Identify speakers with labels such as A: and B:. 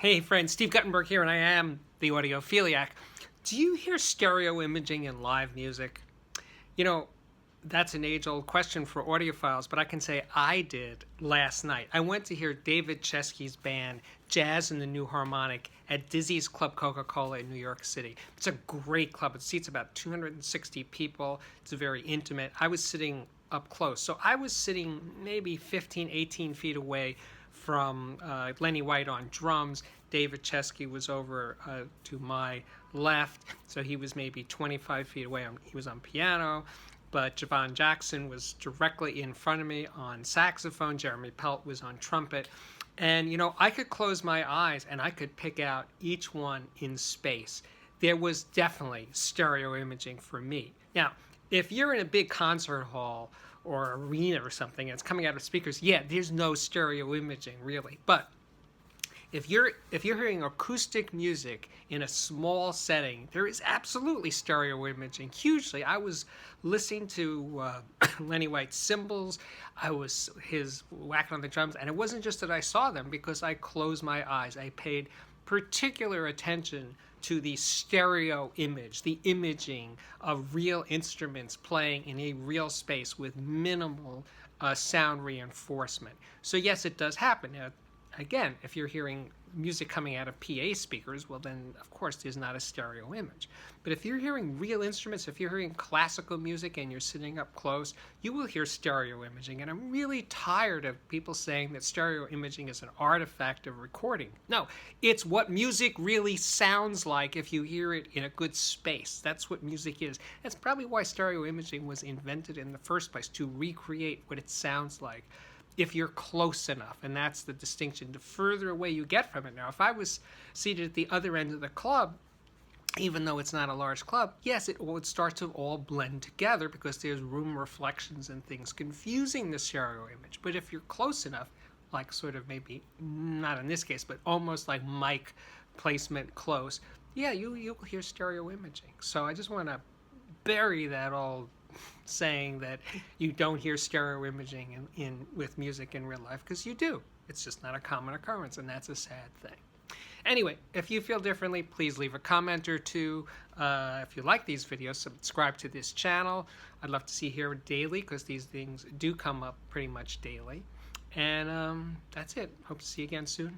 A: Hey friends, Steve Guttenberg here, and I am the audiophiliac. Do you hear stereo imaging in live music? You know, that's an age-old question for audiophiles, but I can say I did last night. I went to hear David Chesky's band, Jazz and the New Harmonic, at Dizzy's Club Coca-Cola in New York City. It's a great club. It seats about 260 people. It's very intimate. I was sitting up close. So I was sitting maybe 15, 18 feet away from Lenny White on drums. David Chesky was over to my left, so he was maybe 25 feet away. He was on piano, but Javon Jackson was directly in front of me on saxophone. Jeremy Pelt was on trumpet. And, you know, I could close my eyes and I could pick out each one in space. There was definitely stereo imaging for me. Now, if you're in a big concert hall or arena or something and it's coming out of speakers, yeah, there's no stereo imaging really. But if you're hearing acoustic music in a small setting, there is absolutely stereo imaging, hugely. I was listening to Lenny White's cymbals, I was his whacking on the drums, and it wasn't just that I saw them because I closed my eyes. I paid particular attention to the stereo image, the imaging of real instruments playing in a real space with minimal sound reinforcement. So yes, it does happen. Now, again, if you're hearing music coming out of PA speakers, well then, of course, there's not a stereo image. But if you're hearing real instruments, if you're hearing classical music and you're sitting up close, you will hear stereo imaging. And I'm really tired of people saying that stereo imaging is an artifact of recording. No, it's what music really sounds like if you hear it in a good space. That's what music is. That's probably why stereo imaging was invented in the first place, to recreate what it sounds like if you're close enough, and that's the distinction. The further away you get from it. Now, if I was seated at the other end of the club, even though it's not a large club, yes, it would start to all blend together because there's room reflections and things confusing the stereo image. But if you're close enough, like sort of maybe, not in this case, but almost like mic placement close, yeah, you'll hear stereo imaging. So I just want to bury that all saying that you don't hear stereo imaging in with music in real life, because you do. It's just not a common occurrence, and that's a sad thing. Anyway, if you feel differently, please leave a comment or two. If you like these videos, subscribe to this channel. I'd love to see you here daily, because these things do come up pretty much daily. And that's it. Hope to see you again soon.